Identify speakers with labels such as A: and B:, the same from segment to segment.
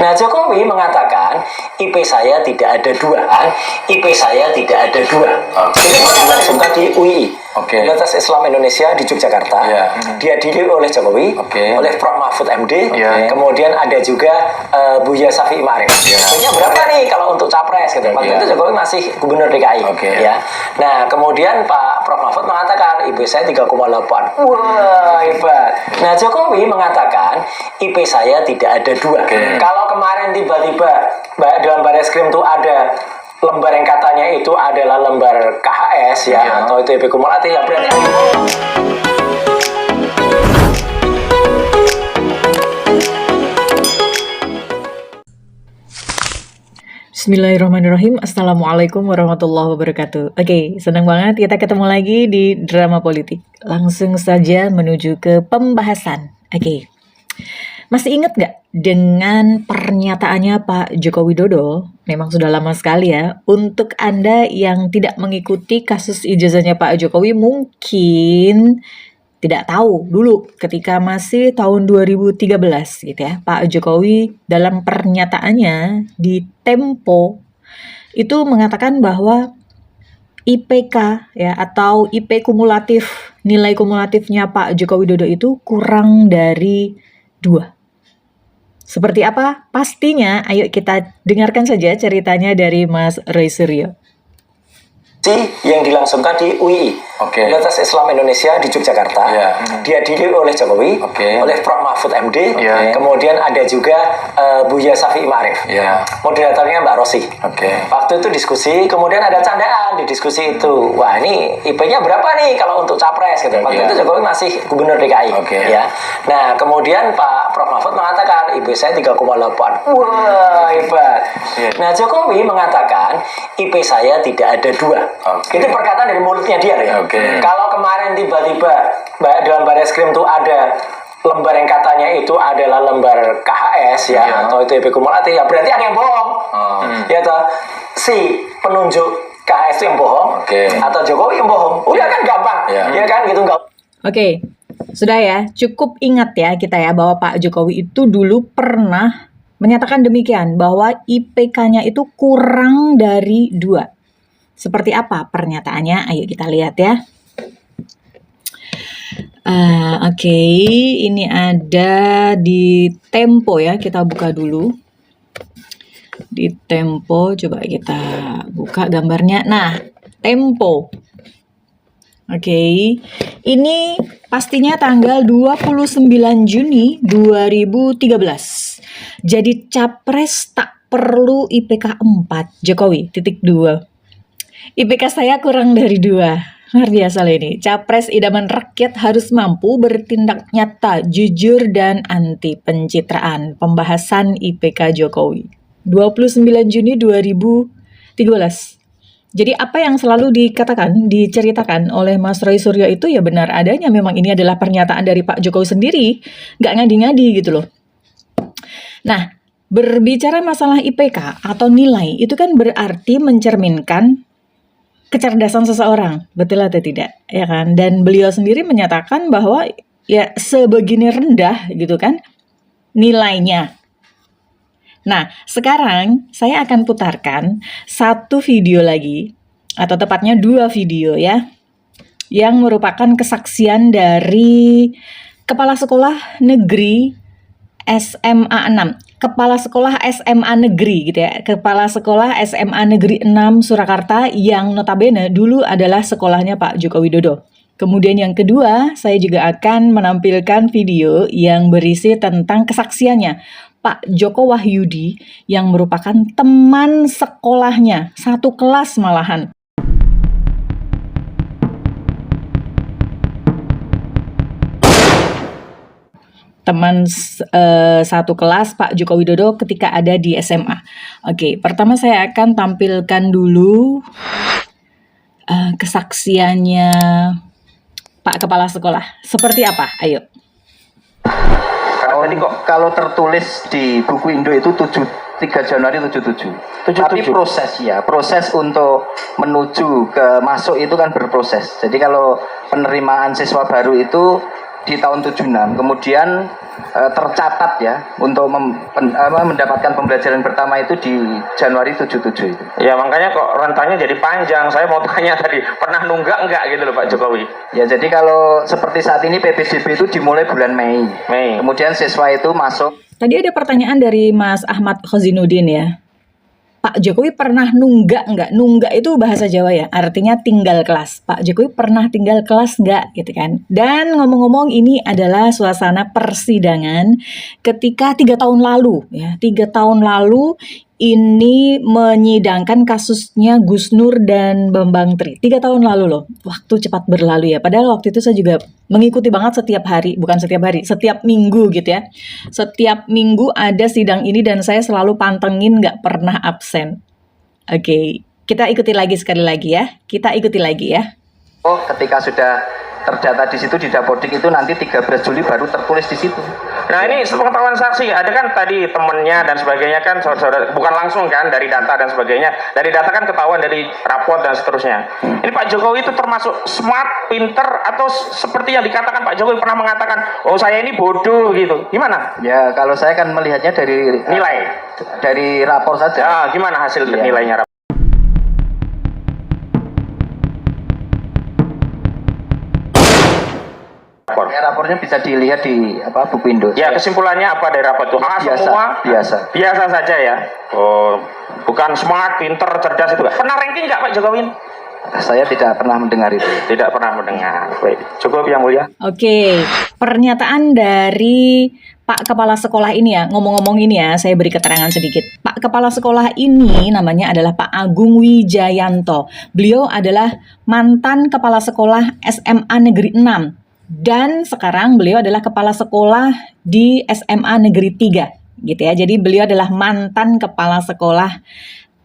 A: Nah, Jokowi mengatakan IP saya tidak ada dua, IP saya tidak ada dua. Ini dilangsungkan di UII, Universitas Islam Indonesia di Yogyakarta. Dihadiri oleh Jokowi, oleh Prof. Mahfud MD, kemudian ada juga Buya Syafi'i Ma'arif. Punya berapa nih kalau untuk capres gitu? Waktu itu Jokowi masih gubernur DKI. Ya. Nah, kemudian Pak Prof. Mahfud mengatakan IP saya 3,8. Wah, hebat. Nah, Jokowi mengatakan IP saya tidak ada dua. Kalau kemarin tiba-tiba dalam Bareskrim itu ada lembar yang katanya itu adalah lembar KHS ya, atau itu IP kumulatif, ya berarti
B: Bismillahirrahmanirrahim. Assalamualaikum warahmatullahi wabarakatuh. Oke, senang banget kita ketemu lagi di Drama Politik. Langsung saja menuju ke pembahasan. Oke, masih ingat gak dengan pernyataannya Pak Joko Widodo? Memang sudah lama sekali ya. Untuk Anda yang tidak mengikuti kasus ijazahnya Pak Jokowi mungkin tidak tahu dulu ketika masih tahun 2013 gitu ya, Pak Jokowi dalam pernyataannya di Tempo itu mengatakan bahwa IPK ya atau IP kumulatif, nilai kumulatifnya Pak Joko Widodo itu kurang dari 2. Seperti apa? Pastinya ayo kita dengarkan saja ceritanya dari Mas Roy Suryo.
A: yang dilangsungkan di UII, Universitas Islam Indonesia di Yogyakarta. Dihadiri oleh Jokowi, oleh Prof. Mahfud MD, kemudian ada juga Buya Syafi'i Ma'arif. Moderatornya Mbak Rosi. Waktu itu diskusi, kemudian ada candaan di diskusi itu. Wah, ini IP-nya berapa nih kalau untuk capres gitu. Waktu itu Jokowi masih gubernur DKI. Ya. Nah, kemudian Pak Prof. Mahfud mengatakan IP saya 3,8. Wah, hebat. Nah, Jokowi mengatakan IP saya tidak ada dua. Itu perkataan dari mulutnya dia ya. Kalau kemarin tiba-tiba dalam Bareskrim itu ada lembar yang katanya itu adalah lembar KHS ya, atau itu IP kumulatif, ya berarti ada yang bohong. Ya toh, si penunjuk KHS itu yang bohong, atau Jokowi yang bohong. Udah kan gampang, ya kan gitu enggak.
B: Oke, sudah ya, cukup ingat ya kita ya bahwa Pak Jokowi itu dulu pernah menyatakan demikian bahwa IPK-nya itu kurang dari 2. Seperti apa pernyataannya? Ayo kita lihat ya. Oke, ini ada di Tempo ya. Kita buka dulu. Di Tempo, coba kita buka gambarnya. Nah, Tempo. Oke, ini pastinya tanggal 29 Juni 2013. Jadi capres tak perlu IPK 4, Jokowi, .2. IPK saya kurang dari 2. Luar biasa loh ini. Capres idaman rakyat harus mampu bertindak nyata, jujur, dan anti pencitraan. Pembahasan IPK Jokowi. 29 Juni 2013. Jadi apa yang selalu diceritakan oleh Mas Roy Suryo itu ya benar adanya. Memang ini adalah pernyataan dari Pak Jokowi sendiri. Nggak ngadi-ngadi gitu loh. Nah, berbicara masalah IPK atau nilai itu kan berarti mencerminkan kecerdasan seseorang, betul atau tidak, ya kan? Dan beliau sendiri menyatakan bahwa ya sebegini rendah gitu kan nilainya. Nah, sekarang saya akan putarkan satu video lagi, atau tepatnya 2 video ya, yang merupakan kesaksian dari Kepala Sekolah Negeri SMA 6. Kepala Sekolah SMA Negeri gitu ya. Kepala Sekolah SMA Negeri 6 Surakarta yang notabene dulu adalah sekolahnya Pak Joko Widodo. Kemudian yang kedua, saya juga akan menampilkan video yang berisi tentang kesaksiannya Pak Joko Wahyudi yang merupakan teman sekolahnya, satu kelas malahan. Teman satu kelas Pak Joko Widodo ketika ada di SMA. Oke, pertama saya akan tampilkan dulu kesaksiannya Pak Kepala Sekolah. Seperti apa? Ayo.
C: Tadi kok kalau tertulis di buku Indo itu 3 Januari 77. Tapi proses untuk menuju ke masuk itu kan berproses. Jadi kalau penerimaan siswa baru itu di tahun 76, kemudian tercatat ya untuk mendapatkan pembelajaran pertama itu di Januari 77 itu.
D: Ya makanya kok rentangnya jadi panjang. Saya mau tanya tadi, pernah nunggak enggak gitu loh Pak Jokowi?
C: Ya jadi kalau seperti saat ini PPDB itu dimulai bulan Mei. Kemudian siswa itu masuk.
B: Tadi ada pertanyaan dari Mas Ahmad Khozinuddin ya. Pak Jokowi pernah nunggak nggak? Nunggak itu bahasa Jawa ya, artinya tinggal kelas. Pak Jokowi pernah tinggal kelas nggak gitu kan? Dan ngomong-ngomong ini adalah suasana persidangan ketika 3 tahun lalu ya. 3 tahun lalu ini menyidangkan kasusnya Gus Nur dan Bambang Tri. 3 tahun lalu loh, waktu cepat berlalu ya. Padahal waktu itu saya juga mengikuti banget setiap hari, bukan setiap hari, setiap minggu gitu ya. Setiap minggu ada sidang ini dan saya selalu pantengin, nggak pernah absen. Oke, kita ikuti lagi sekali lagi ya. Kita ikuti lagi ya.
C: Oh, ketika sudah terdata di situ di Dapodik itu nanti 13 Juli baru tertulis di situ.
D: Nah ini sepengetahuan saksi, ada kan tadi temennya dan sebagainya kan saudara, bukan langsung kan dari data dan sebagainya. Dari data kan ketahuan dari raport dan seterusnya. Ini Pak Jokowi itu termasuk smart, pinter, atau seperti yang dikatakan Pak Jokowi pernah mengatakan, oh saya ini bodoh gitu. Gimana?
C: Ya kalau saya kan melihatnya dari
D: nilai,
C: dari rapor saja.
D: Ya, gimana hasil nilainya rapor?
C: Ya, rapornya bisa dilihat di buku Indo.
D: Ya, kesimpulannya apa dari rapor itu? Biasa saja ya. Oh, bukan smart, pinter, cerdas itu. Pernah ranking nggak Pak Jokowi?
C: Saya tidak pernah mendengar itu.
D: Tidak pernah mendengar. Baik, cukup yang mulia.
B: Oke, pernyataan dari Pak Kepala Sekolah ini ya, ngomong-ngomong ini ya, saya beri keterangan sedikit. Pak Kepala Sekolah ini namanya adalah Pak Agung Wijayanto. Beliau adalah mantan Kepala Sekolah SMA Negeri 6. Dan sekarang beliau adalah kepala sekolah di SMA Negeri 3 gitu ya. Jadi beliau adalah mantan kepala sekolah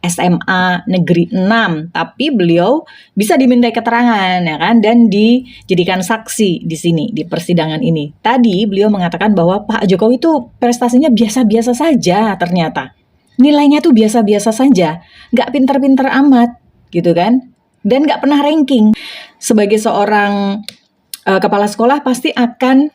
B: SMA Negeri 6, tapi beliau bisa dimintai keterangan ya kan dan dijadikan saksi di sini di persidangan ini. Tadi beliau mengatakan bahwa Pak Jokowi itu prestasinya biasa-biasa saja ternyata. Nilainya tuh biasa-biasa saja, nggak pinter-pinter amat gitu kan. Dan nggak pernah ranking. Sebagai seorang kepala sekolah pasti akan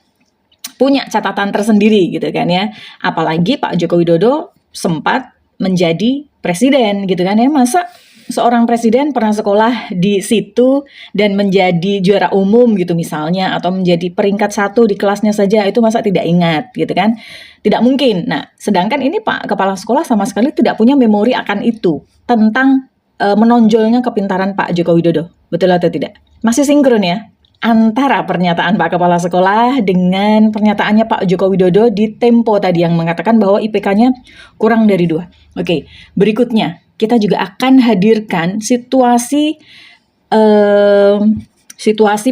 B: punya catatan tersendiri gitu kan ya. Apalagi Pak Joko Widodo sempat menjadi presiden gitu kan ya. Masa seorang presiden pernah sekolah di situ dan menjadi juara umum gitu misalnya, atau menjadi peringkat 1 di kelasnya saja, itu masa tidak ingat gitu kan. Tidak mungkin. Nah, sedangkan ini Pak Kepala Sekolah sama sekali tidak punya memori akan itu, tentang menonjolnya kepintaran Pak Joko Widodo. Betul atau tidak? Masih sinkron ya antara pernyataan Pak Kepala Sekolah dengan pernyataannya Pak Joko Widodo di Tempo tadi yang mengatakan bahwa IPK-nya kurang dari 2. Oke, berikutnya kita juga akan hadirkan situasi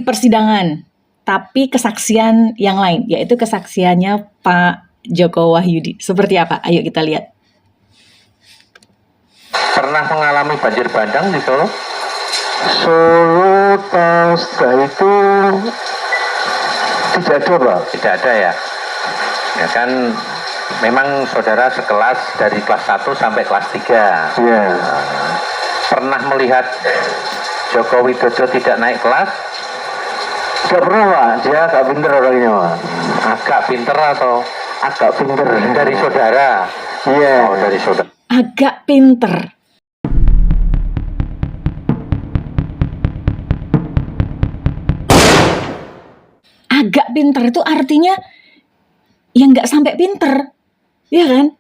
B: persidangan, tapi kesaksian yang lain, yaitu kesaksiannya Pak Joko Wahyudi. Seperti apa? Ayo kita lihat.
E: Pernah mengalami banjir bandang di Solo? Solo setelah itu tidak ada Pak? Tidak ada ya? Ya kan memang saudara sekelas dari kelas 1 sampai kelas 3. Iya. Pernah melihat Joko Widodo tidak naik kelas? Tidak pernah Pak, dia agak pinter orangnya Pak. Agak pinter atau? Agak pinter. Dari saudara? Iya. Oh, dari saudara.
B: Agak pinter. Agak pinter itu artinya yang nggak sampai pinter, ya kan?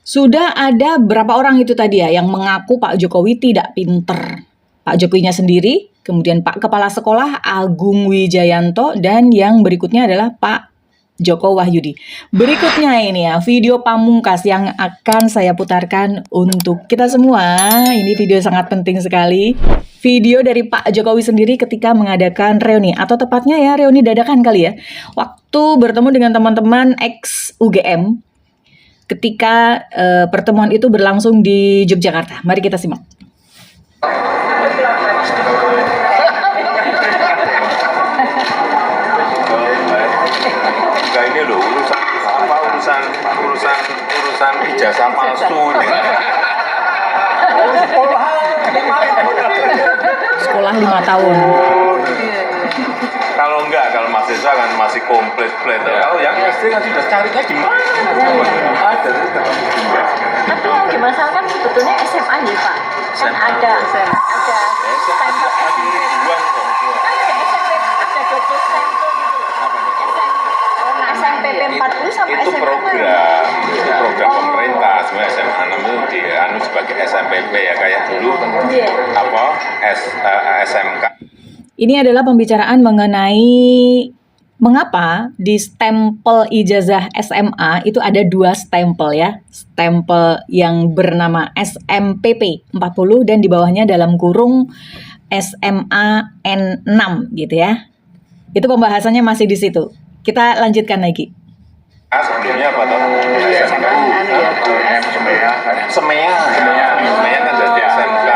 B: Sudah ada berapa orang itu tadi ya yang mengaku Pak Jokowi tidak pinter. Pak Jokowinya sendiri, kemudian Pak Kepala Sekolah Agung Wijayanto, dan yang berikutnya adalah Pak Joko Wahyudi. Berikutnya ini ya, video pamungkas yang akan saya putarkan untuk kita semua. Ini video sangat penting sekali. Video dari Pak Jokowi sendiri ketika mengadakan reuni, atau tepatnya ya reuni dadakan kali ya. Waktu bertemu dengan teman-teman ex-UGM ketika pertemuan itu berlangsung di Yogyakarta. Mari kita simak.
F: Ini loh urusan ijazah palsu ini.
B: Sekolah 5 tahun.
F: Kalau mahasiswa desa kan masih komplit. Kalau yang SD kan sudah carinya di mana? Ada
B: Tapi yang dimasalahkan sebetulnya SMA nih Pak. Kan ada stempel SMP. Ada double stempel gitu. SMP 40 sama
F: itu
B: SMA
F: program pemerintah. Sebenarnya SMA 6 itu dianu sebagai SMPP ya, kayak dulu SMK.
B: Ini adalah pembicaraan mengenai mengapa di stempel ijazah SMA itu ada 2 stempel ya. Stempel yang bernama SMPP 40 dan di bawahnya dalam kurung SMA N6 gitu ya. Itu pembahasannya masih di situ. Kita lanjutkan lagi.
F: Sebelumnya apa toh? Semea kan jadi SMK.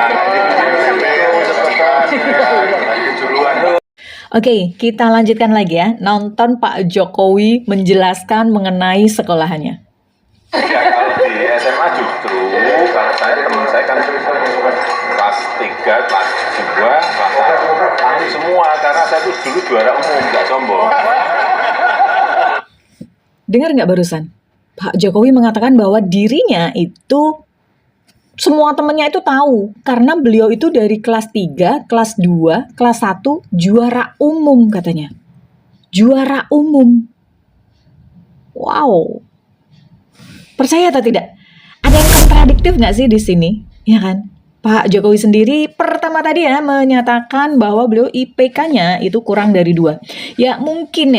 B: Oke, kita lanjutkan lagi ya. Nonton Pak Jokowi menjelaskan mengenai sekolahannya.
F: Ya kalau di SMA justru kalau teman saya kan kelas 3, kelas 2, kelas 1 tahu semua karena saya tuh dulu juara umum, nggak sombong.
B: Dengar nggak barusan? Pak Jokowi mengatakan bahwa dirinya itu semua temennya itu tahu karena beliau itu dari kelas 3, kelas 2, kelas 1 juara umum katanya. Juara umum. Wow. Percaya atau tidak? Ada yang kontradiktif nggak sih di sini? Ya kan? Pak Jokowi sendiri pertama tadi ya menyatakan bahwa beliau IPK-nya itu kurang dari 2. Ya mungkin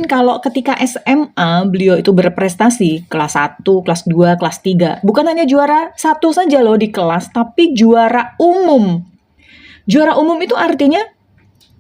B: kalau ketika SMA beliau itu berprestasi kelas 1, kelas 2, kelas 3. Bukan hanya juara 1 saja loh di kelas, tapi juara umum. Juara umum itu artinya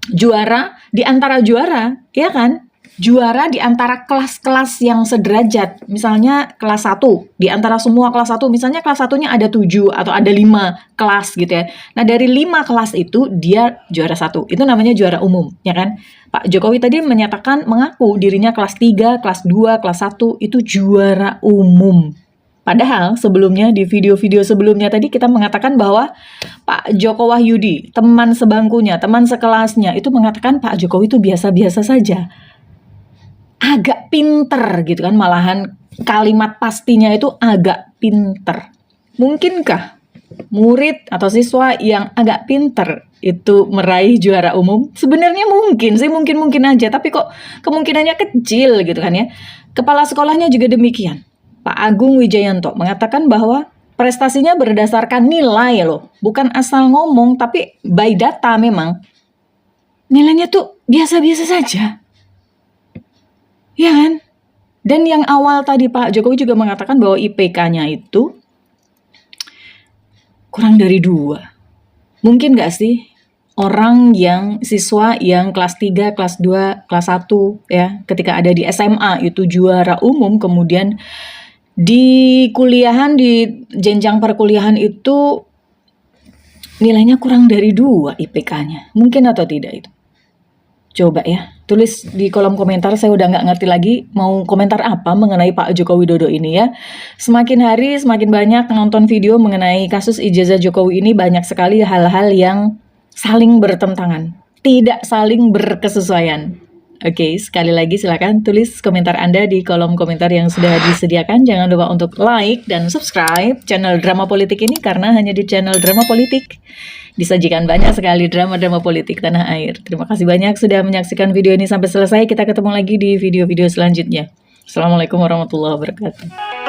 B: juara di antara juara, ya kan? Juara di antara kelas-kelas yang sederajat. Misalnya kelas 1, di antara semua kelas 1, misalnya kelas 1-nya ada 7 atau ada 5 kelas gitu ya. Nah, dari 5 kelas itu dia juara 1. Itu namanya juara umum, ya kan? Pak Jokowi tadi menyatakan mengaku dirinya kelas 3, kelas 2, kelas 1 itu juara umum. Padahal sebelumnya di video-video sebelumnya tadi kita mengatakan bahwa Pak Joko Wahyudi, teman sebangkunya, teman sekelasnya itu mengatakan Pak Jokowi itu biasa-biasa saja. Agak pinter gitu kan, malahan kalimat pastinya itu agak pinter. Mungkinkah murid atau siswa yang agak pinter itu meraih juara umum? Sebenarnya mungkin sih, mungkin aja, tapi kok kemungkinannya kecil gitu kan ya. Kepala sekolahnya juga demikian. Pak Agung Wijayanto mengatakan bahwa prestasinya berdasarkan nilai loh, bukan asal ngomong, tapi by data memang. Nilainya tuh biasa-biasa saja. Ya kan? Dan yang awal tadi Pak Jokowi juga mengatakan bahwa IPK-nya itu kurang dari 2. Mungkin nggak sih orang yang siswa yang kelas 3, kelas 2, kelas 1 ya, ketika ada di SMA itu juara umum, kemudian di kuliahan, di jenjang perkuliahan itu nilainya kurang dari 2 IPK-nya. Mungkin atau tidak itu? Coba ya, tulis di kolom komentar. Saya udah nggak ngerti lagi mau komentar apa mengenai Pak Joko Widodo ini ya. Semakin hari semakin banyak nonton video mengenai kasus ijazah Jokowi ini, banyak sekali hal-hal yang saling bertentangan, tidak saling berkesesuaian. Oke, sekali lagi silakan tulis komentar Anda di kolom komentar yang sudah disediakan. Jangan lupa untuk like dan subscribe channel Drama Politik ini, karena hanya di channel Drama Politik disajikan banyak sekali drama-drama politik tanah air. Terima kasih banyak sudah menyaksikan video ini sampai selesai. Kita ketemu lagi di video-video selanjutnya. Assalamualaikum warahmatullahi wabarakatuh.